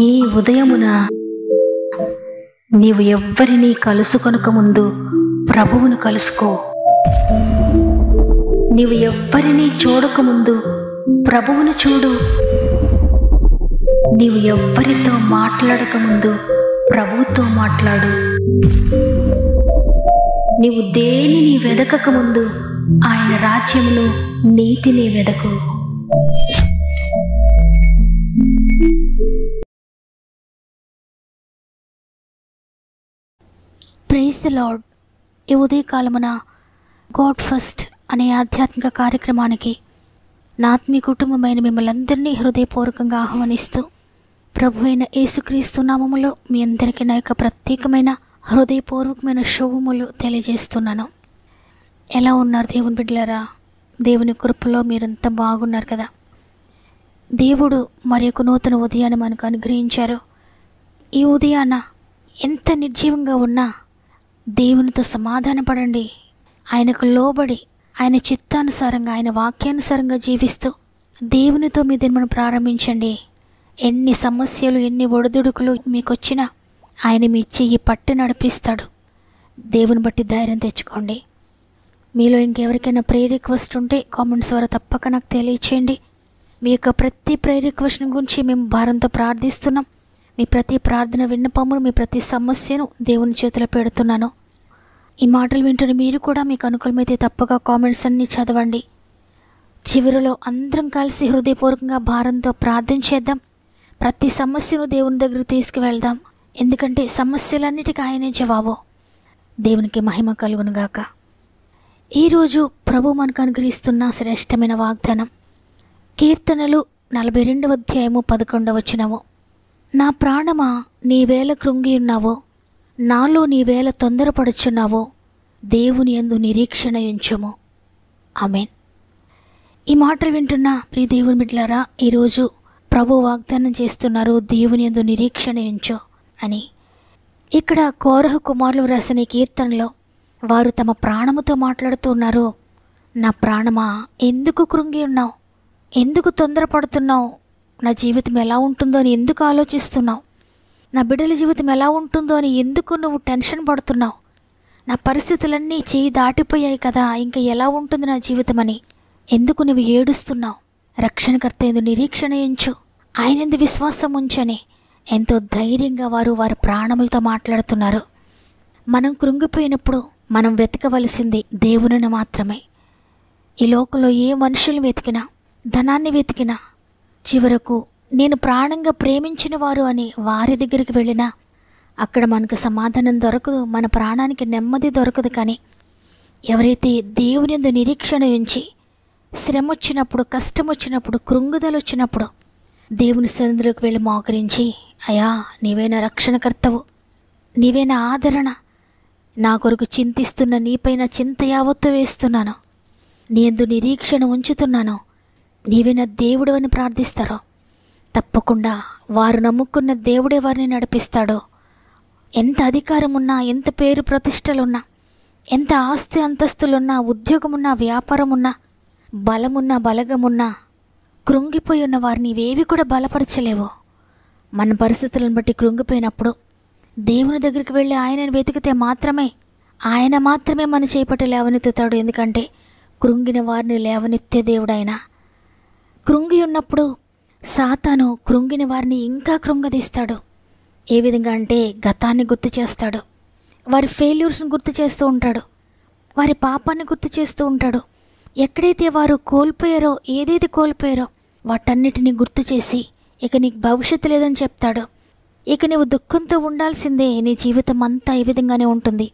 ఈ ఉదయమున నీవు ఎవ్వరినీ కలుసుకొనక ముందు ప్రభువును కలుసుకో. నీవు ఎవ్వరినీ చూడకముందు ప్రభువును చూడు. నీవు ఎవ్వరితో మాట్లాడకముందు ప్రభువుతో మాట్లాడు. నీవు దేనిని వెదకకముందు ఆయన రాజ్యమును నీతిని వెదకు. Praise the lord. ఈ ఉదయకాలమున గాడ్ ఫస్ట్ అనే ఆధ్యాత్మిక కార్యక్రమానికి నా ఆత్మీయ కుటుంబమైన మిమ్మల్ని అందరినీ హృదయపూర్వకంగా ఆహ్వానిస్తూ ప్రభువైన యేసుక్రీస్తు నామములో మీ అందరికీ నా యొక్క ప్రత్యేకమైన హృదయపూర్వకమైన శుభములు తెలియజేస్తున్నాను. ఎలా ఉన్నారు దేవుని బిడ్డలారా? దేవుని కృపలో మీరంతా బాగున్నారు కదా? దేవుడు మరి ఒక నూతన ఉదయాన్ని మనకు అనుగ్రహించారు. ఈ ఉదయాన ఎంత నిర్జీవంగా ఉన్నా దేవునితో సమాధానపడండి. ఆయనకు లోబడి ఆయన చిత్తానుసారంగా ఆయన వాక్యానుసారంగా జీవిస్తూ దేవునితో మీ దినమును ప్రారంభించండి. ఎన్ని సమస్యలు ఎన్ని ఒడిదుడుకులు మీకు వచ్చినా ఆయన మీ చెయ్యి పట్టి నడిపిస్తాడు. దేవుని బట్టి ధైర్యం తెచ్చుకోండి. మీలో ఇంకెవరికైనా ప్రేయర్ రిక్వెస్ట్ ఉంటే కామెంట్స్ ద్వారా తప్పక నాకు తెలియచేయండి. మీ యొక్క ప్రతి ప్రేయర్ రిక్వెస్ట్ గురించి మేము భారంతో ప్రార్థిస్తున్నాం. మీ ప్రతి ప్రార్థన విన్నపమును మీ ప్రతి సమస్యను దేవుని చేతిలో పెడుతున్నాను. ఈ మాటలు వింటున్న మీరు కూడా మీకు అనుకూలమైతే తప్పగా కామెంట్స్ అన్నీ చదవండి. చివరిలో అందరం కలిసి హృదయపూర్వకంగా భారంతో ప్రార్థన చేద్దాం. ప్రతి సమస్యను దేవుని దగ్గరికి తీసుకువెళ్దాం. ఎందుకంటే సమస్యలన్నిటికీ ఆయనే జవాబు. దేవునికి మహిమ కలుగునుగాక. ఈరోజు ప్రభు మనకు అనుగ్రహిస్తున్న శ్రేష్టమైన వాగ్దానం కీర్తనలు 42వ అధ్యాయము 11వ వచనము. నా ప్రాణమా నీవేళ కృంగి ఉన్నావో, నాలో నీవేళ తొందరపడుచున్నావో, దేవుని యందు నిరీక్షణ ఉంచుము. ఆమేన్. ఈ మాటలు వింటున్న ప్రియ దేవుని బిడ్డలారా, ఈరోజు ప్రభు వాగ్దానం చేస్తున్నారు, దేవుని యందు నిరీక్షణ ఉంచు అని. ఇక్కడ కోరహు కుమారులు రాసిన కీర్తనలో వారు తమ ప్రాణముతో మాట్లాడుతూ ఉన్నారు. నా ప్రాణమా ఎందుకు కృంగి ఉన్నావు? ఎందుకు తొందరపడుతున్నావు? నా జీవితం ఎలా ఉంటుందో అని ఎందుకు ఆలోచిస్తున్నావు? నా బిడ్డల జీవితం ఎలా ఉంటుందో అని ఎందుకు నువ్వు టెన్షన్ పడుతున్నావు? నా పరిస్థితులన్నీ చేయి దాటిపోయాయి కదా, ఇంకా ఎలా ఉంటుంది నా జీవితం అని ఎందుకు నువ్వు ఏడుస్తున్నావు? రక్షణకర్త యందు నిరీక్షణ ఉంచు, ఆయనందు విశ్వాసం ఉంచని ఎంతో ధైర్యంగా వారి ప్రాణములతో మాట్లాడుతున్నారు. మనం కృంగిపోయినప్పుడు మనం వెతకవలసింది దేవునిని మాత్రమే. ఈ లోకంలో ఏ మనుషులు వెతికినా, ధనాన్ని వెతికినా, చివరకు నేను ప్రాణంగా ప్రేమించిన వారు అని వారి దగ్గరికి వెళ్ళినా అక్కడ మనకు సమాధానం దొరకదు, మన ప్రాణానికి నెమ్మది దొరకదు. కానీ ఎవరైతే దేవుని యందు నిరీక్షణ ఉంచి శ్రమ వచ్చినప్పుడు, కష్టం వచ్చినప్పుడు, కృంగుదలు వచ్చినప్పుడు దేవుని సన్నిధిలోకి వెళ్ళి మోకరించి, అయ్యా నీవేనా రక్షణకర్తవు, నీవేనా ఆదరణ, నా కొరకు చింతిస్తున్న నీపైన చింత యావత్తు వేస్తున్నాను, నీ యందు నిరీక్షణ ఉంచుతున్నాను, నీవేనా దేవుడు అని ప్రార్థిస్తారో తప్పకుండా వారు నమ్ముకున్న దేవుడే వారిని నడిపిస్తాడో. ఎంత అధికారం ఉన్నా, ఎంత పేరు ప్రతిష్టలున్నా, ఎంత ఆస్తి అంతస్తులున్నా, ఉద్యోగమున్నా, వ్యాపారమున్నా, బలమున్నా, బలగమున్నా, కృంగిపోయి ఉన్న వారిని ఇవేవి కూడా బలపరచలేవు. మన పరిస్థితులను బట్టి కృంగిపోయినప్పుడు దేవుని దగ్గరికి వెళ్ళి ఆయనను వెతికితే ఆయన మాత్రమే మన చేపట్టి లేవనెత్తుతాడు. ఎందుకంటే కృంగిన వారిని లేవనెత్తే దేవుడు ఆయన. కృంగి ఉన్నప్పుడు సాతాను కృంగిన వారిని ఇంకా కృంగదీస్తాడు. ఏ విధంగా అంటే గతాన్ని గుర్తు చేస్తాడు, వారి ఫెయిల్యూర్స్ని గుర్తు చేస్తూ ఉంటాడు, వారి పాపాన్ని గుర్తు చేస్తూ ఉంటాడు. ఎక్కడైతే వారు కోల్పోయారో, ఏదైతే కోల్పోయారో వాటన్నిటిని గుర్తు చేసి ఇక నీకు భవిష్యత్తు లేదని చెప్తాడు. ఇక నీవు దుఃఖంతో ఉండాల్సిందే, నీ జీవితం అంతా ఈ విధంగానే ఉంటుంది.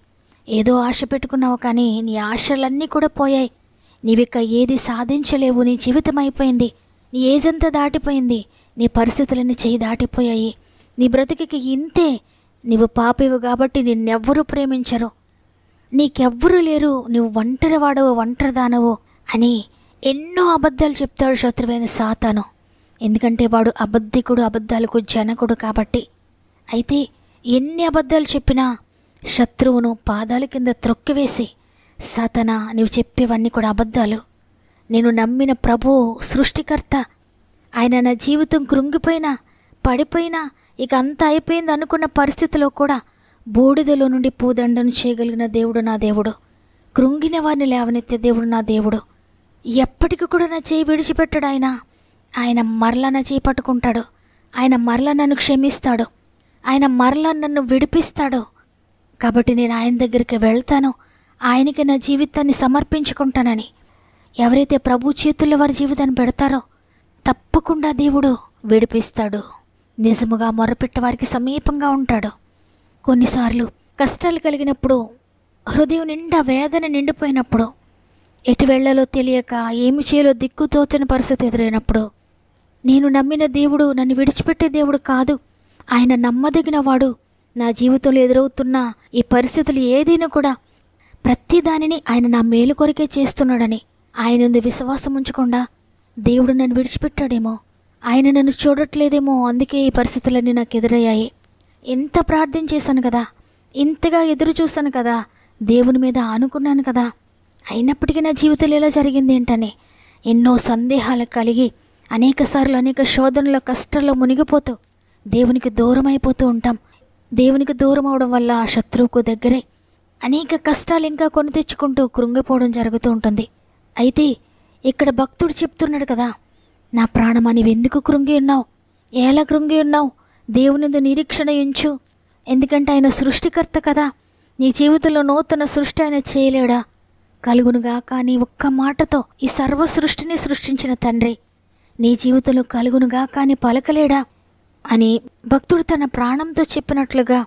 ఏదో ఆశ పెట్టుకున్నావు కానీ నీ ఆశలన్నీ కూడా పోయాయి. నీవిక ఏది సాధించలేవు, నీ జీవితం అయిపోయింది, నీ ఏజ్ అంతా దాటిపోయింది, నీ పరిస్థితులన్నీ చేయి దాటిపోయాయి, నీ బ్రతికి ఇంతే, నీవు పాపివు కాబట్టి నిన్నెవ్వరూ ప్రేమించరు, నీకెవ్వరూ లేరు, నువ్వు ఒంటరి వాడవు, ఒంటరిదానవు అని ఎన్నో అబద్ధాలు చెప్తాడు శత్రువైన సాతాను. ఎందుకంటే వాడు అబద్ధికుడు, అబద్ధాలకు జనకుడు కాబట్టి. అయితే ఎన్ని అబద్ధాలు చెప్పినా శత్రువును పాదాల కింద త్రొక్కివేసి, సాతానా నీవు చెప్పేవన్నీ కూడా అబద్ధాలు, నేను నమ్మిన ప్రభువు సృష్టికర్త, ఆయన నా జీవితం కృంగిపోయినా, పడిపోయినా, ఇక అంతా అయిపోయింది అనుకున్న పరిస్థితిలో కూడా బూడిదలో నుండి పూదండను చేయగలిగిన దేవుడు నా దేవుడు. కృంగిన వారిని లేవనెత్తే దేవుడు నా దేవుడు. ఎప్పటికీ కూడా నా చేయి విడిచిపెట్టాడు ఆయన. ఆయన మరలా నా చేయి పట్టుకుంటాడు. ఆయన మరలా నన్ను క్షమిస్తాడు. ఆయన మరలా నన్ను విడిపిస్తాడు. కాబట్టి నేను ఆయన దగ్గరికి వెళ్తాను, ఆయనకి నా జీవితాన్ని సమర్పించుకుంటానని. ఎవరైతే ప్రభు చేతుల్లో వారి జీవితాన్ని పెడతారో తప్పకుండా దేవుడు విడిపిస్తాడు. నిజముగా మొరపెట్టే వారికి సమీపంగా ఉంటాడు. కొన్నిసార్లు కష్టాలు కలిగినప్పుడు, హృదయం నిండా వేదన నిండిపోయినప్పుడు, ఎటు వెళ్ళాలో తెలియక ఏమి చేయాలో దిక్కుతోచని పరిస్థితి ఎదురైనప్పుడు, నేను నమ్మిన దేవుడు నన్ను విడిచిపెట్టే దేవుడు కాదు, ఆయన నమ్మదగిన వాడు, నా జీవితంలో ఎదురవుతున్న ఈ పరిస్థితులు ఏదైనా కూడా ప్రతి దానిని ఆయన నా మేలు కొరకే చేస్తున్నాడని ఆయన ముందు విశ్వాసం ఉంచకుండా, దేవుడు నన్ను విడిచిపెట్టాడేమో, ఆయన నన్ను చూడట్లేదేమో, అందుకే ఈ పరిస్థితులన్నీ నాకు ఎదురయ్యాయి, ఎంత ప్రార్థన చేశాను కదా, ఇంతగా ఎదురు చూశాను కదా, దేవుని మీద ఆనుకున్నాను కదా, అయినప్పటికీ నా జీవితంలో ఎలా జరిగింది ఏంటని ఎన్నో సందేహాలు కలిగి అనేకసార్లు అనేక శోధనలో కష్టాల్లో మునిగిపోతూ దేవునికి దూరం అయిపోతూ ఉంటాం. దేవునికి దూరం అవడం వల్ల ఆ శత్రువుకు దగ్గరే అనేక కష్టాలు ఇంకా కొని తెచ్చుకుంటూ కృంగిపోవడం జరుగుతూ ఉంటుంది. అయితే ఇక్కడ భక్తుడు చెప్తున్నాడు కదా, నా ప్రాణమా నీవెందుకు కృంగి ఉన్నావు, ఎలా కృంగి ఉన్నావు, దేవునిందు నిరీక్షణ ఉంచు, ఎందుకంటే ఆయన సృష్టికర్త కదా, నీ జీవితంలో నూతన సృష్టి ఆయన చేయలేడా, కలుగునుగా కానీ ఒక్క మాటతో ఈ సర్వ సృష్టిని సృష్టించిన తండ్రి నీ జీవితంలో కలుగునుగా కానీ పలకలేడా అని భక్తుడు తన ప్రాణంతో చెప్పినట్లుగా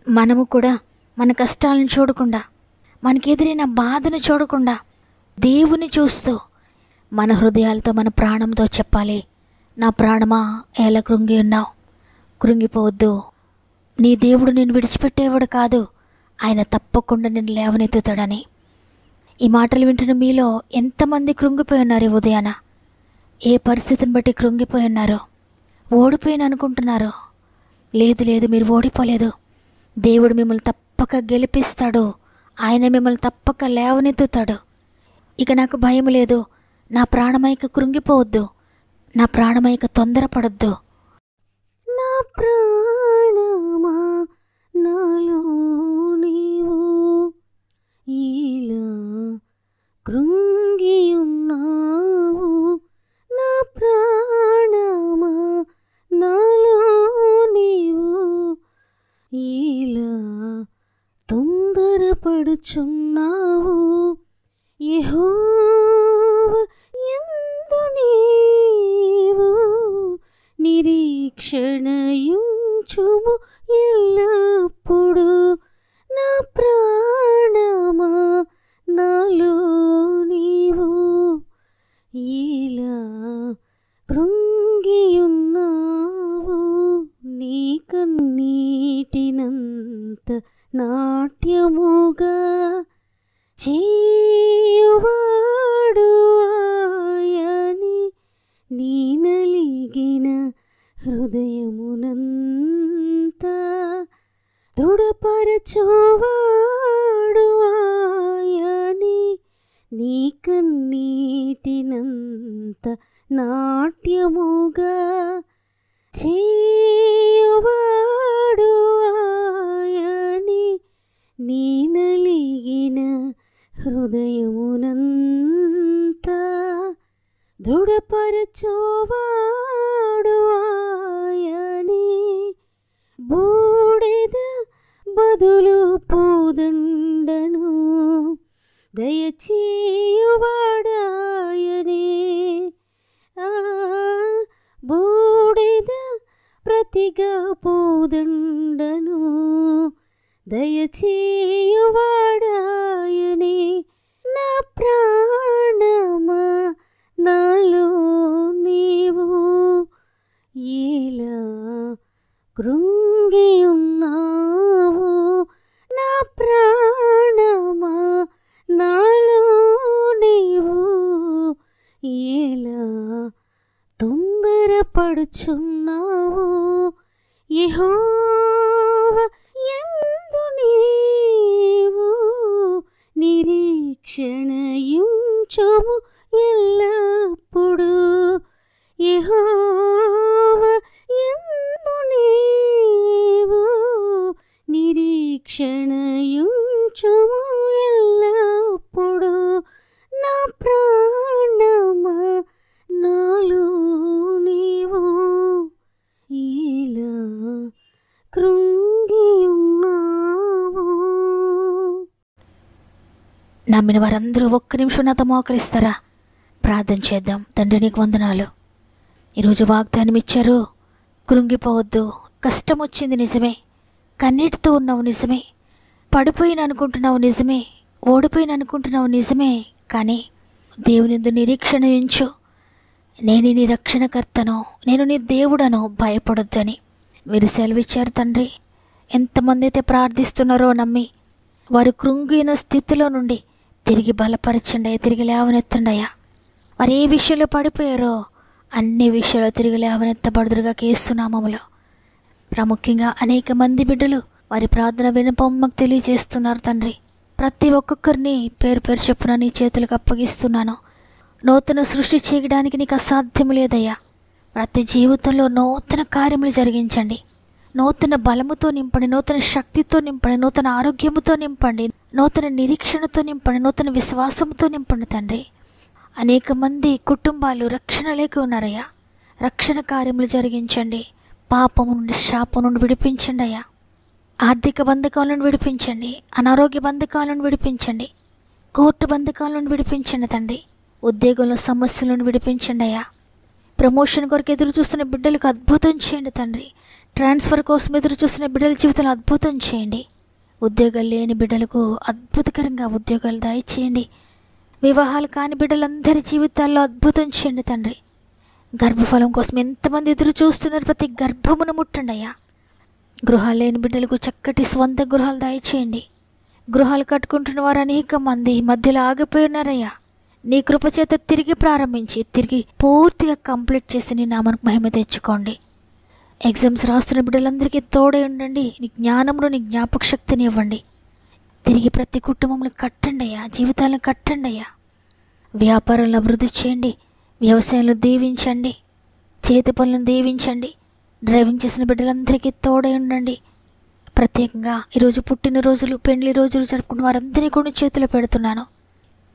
మనము కూడా మన కష్టాలను చూడకుండా, మనకెదిరైన బాధను చూడకుండా దేవుని చూస్తూ మన హృదయాలతో మన ప్రాణంతో చెప్పాలి, నా ప్రాణమా ఎలా కృంగి ఉన్నావు, కృంగిపోవద్దు, నీ దేవుడు నిన్ను విడిచిపెట్టేవాడు కాదు, ఆయన తప్పకుండా నిన్ను లేవనెత్తుతాడని. ఈ మాటలు వింటున్న మీలో ఎంతమంది కృంగిపోయి ఉన్నారు ఈ ఉదయాన? ఏ పరిస్థితిని బట్టి కృంగిపోయి ఉన్నారో? ఓడిపోయిన అనుకుంటున్నారు? లేదు లేదు, మీరు ఓడిపోలేదు. దేవుడు మిమ్మల్ని తప్పక గెలిపిస్తాడు. ఆయన మిమ్మల్ని తప్పక లేవనెత్తుతాడు. ఇక నాకు భయం లేదు, నా ప్రాణమైక కృంగిపోవద్దు, నా ప్రాణమైక తొందరపడద్దు. నా ప్రాణమా నాలో నీవు ఇలా కృంగియున్నావు, నా ప్రాణమా నాలో నీవు ఇలా తొందరపడుచున్నావు, యెహోవా యందు నీవు నిరీక్షణయుంచుము ఎల్లప్పుడు, నా ప్రాణమా నాలో నీవు ఇలా కృంగియున్నావు, నీ కన్నీటినంత నాట్యముగా చేయువాడు ఆయని, నీ నలిగిన హృదయమునంతా దృఢపరచువాడు ఆయని, నీ కన్నీటినంత నాట్యముగా చేయువాడు ఆయని, నీ నలిగిన హృదయమునంతా దృఢపరచువాడు ఆయని. బూడిద బదులు పూదండను దయచేయువాడాయనే, బూడిద ప్రతిగా పూదండను దయచేయువాడాయనే, నా ప్రాణమా నాలో నీవు ఇలా కృంగియున్నావు, నా ప్రాణమా నాలో నీవు ఇలా తొందరపడుచున్నావు, యెహోవా యందు నీవు నిరీక్షణయుంచుము ఎల్లప్పుడు, యెహోవా యందు నీవు నిరీక్షణయుంచుము ఎల్లప్పుడు. నా ప్రాణమా నాలో నీవు ఇలా కృంగియున్నావు. నమ్మిన వారందరూ ఒక్క నిమిషం నాతో మోకరిస్తారా? ప్రార్థన చేద్దాం. తండ్రి, నీకు వందనాలు. ఈరోజు వాగ్దానం ఇచ్చారు, కృంగిపోవద్దు. కష్టం వచ్చింది నిజమే, కన్నీటితో ఉన్నావు నిజమే, పడిపోయిన అనుకుంటున్నావు నిజమే, ఓడిపోయిన అనుకుంటున్నావు నిజమే, కానీ దేవునిందు నిరీక్షణ ఉంచు. నేను నీ రక్షణకర్తను, నేను నీ దేవుడను, భయపడొద్దని మీరు సెలవిచ్చారు తండ్రి. ఎంతమంది అయితే ప్రార్థిస్తున్నారో నమ్మి వారు కృంగిన స్థితిలో నుండి తిరిగి బలపరచండి, తిరిగి లేవనెత్తండి అయ్యా. వారు ఏ విషయంలో పడిపోయారో అన్ని విషయాలు తిరిగి లేవనెత్తబడుదురుగా యేసు నామములో. ప్రాముఖ్యంగా అనేక మంది బిడ్డలు వారి ప్రార్థన వినపమ్మకు తెలియజేస్తున్నారు తండ్రి. ప్రతి ఒక్కొక్కరిని పేరు పేరు చొప్పున నీ చేతులకు అప్పగిస్తున్నాను. నూతన సృష్టి చేయడానికి నీకు అసాధ్యం లేదయ్యా. ప్రతి జీవితంలో నూతన కార్యములు జరిగించండి. నూతన బలముతో నింపండి, నూతన శక్తితో నింపండి, నూతన ఆరోగ్యముతో నింపండి, నూతన నిరీక్షణతో నింపండి, నూతన విశ్వాసంతో నింపండి తండ్రి. అనేక మంది కుటుంబాలు రక్షణ లేక ఉన్నారయ్యా. రక్షణ కార్యములు జరిగించండి. పాపము నుండి, శాపం నుండి విడిపించండి అయ్యా. ఆర్థిక బంధకాల నుండి విడిపించండి, అనారోగ్య బంధకాల నుండి విడిపించండి, కోర్టు బంధకాల నుండి విడిపించండి తండ్రి. ఉద్యోగంలో సమస్యల నుండి విడిపించండి అయ్యా. ప్రమోషన్ కొరకు ఎదురు చూస్తున్న బిడ్డలకు అద్భుతం చేయండి తండ్రి. ట్రాన్స్ఫర్ కోసం ఎదురు చూస్తున్న బిడ్డల జీవితంలో అద్భుతం చేయండి. ఉద్యోగాలు లేని బిడ్డలకు అద్భుతకరంగా ఉద్యోగాలు దయచేయండి. వివాహాలు కాని బిడ్డలందరి జీవితాల్లో అద్భుతం చేయండి తండ్రి. గర్భఫలం కోసం ఎంతమంది ఎదురు చూస్తున్నారు, ప్రతి గర్భమును ముట్టండి అయ్యా. గృహాలు లేని బిడ్డలకు చక్కటి స్వంత గృహాలు దయచేయండి. గృహాలు కట్టుకుంటున్న వారు అనేక మంది మధ్యలో ఆగిపోయి ఉన్నారయ్యా. నీ కృపచేత తిరిగి ప్రారంభించి తిరిగి పూర్తిగా కంప్లీట్ చేసి నీ నామానికి మహిమ తెచ్చుకోండి. ఎగ్జామ్స్ రాస్తున్న బిడ్డలందరికీ తోడై ఉండండి. నీ జ్ఞానంలో నీ జ్ఞాపక శక్తిని ఇవ్వండి. తిరిగి ప్రతి కుటుంబంలో కట్టండి అయ్యా, జీవితాలను కట్టండి అయ్యా. వ్యాపారంలో అభివృద్ధి చేయండి, వ్యవసాయంలో దీవించండి, చేతి పనులను దీవించండి. డ్రైవింగ్ చేసిన బిడ్డలందరికీ తోడై ఉండండి. ప్రత్యేకంగా ఈరోజు పుట్టినరోజులు, పెండ్లి రోజులు జరుపుకున్న వారందరినీ కూడా చేతిలో పెడుతున్నాను.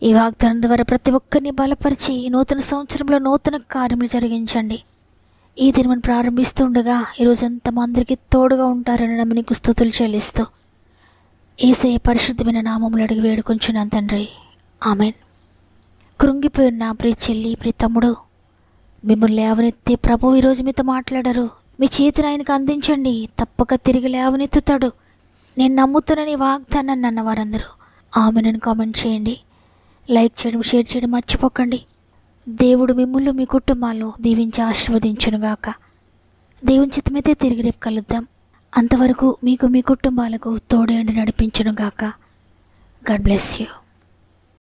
ఈ వాగ్దానం ద్వారా ప్రతి ఒక్కరిని బలపరిచి ఈ నూతన సంవత్సరంలో నూతన కార్యములు జరిగించండి. ఈ దినం ప్రారంభిస్తుండగా ఈరోజంతా మా అందరికీ తోడుగా ఉంటారని నమ్మి నీకు స్తుతులు చెల్లిస్తూ యేసయ్య పరిశుద్ధమైన నామములు అడిగి వేడుకొంచున్నాను తండ్రి, ఆమెన్. కృంగిపోయిన నా ప్రియ చెల్లి, ప్రియ తమ్ముడు, మిమ్మల్ని లేవనెత్తి ప్రభు ఈరోజు మీతో మాట్లాడారు. మీ చేతిని ఆయనకు అందించండి, తప్పక తిరిగి లేవనెత్తుతాడు. నేను నమ్ముతున్నాను ఈ వాగ్దానాన్ని అన్న వారందరూ ఆమెను కామెంట్ చేయండి. లైక్ చేయడం, షేర్ చేయడం మర్చిపోకండి. దేవుడు మిమ్మల్ని, మీ కుటుంబాలను దీవించి ఆశీర్వదించునుగాక. దేవుని చిత్తమైతే తిరిగి రేపు కలుద్దాం. అంతవరకు మీకు, మీ కుటుంబాలకు తోడేండి నడిపించునుగాక. God bless you.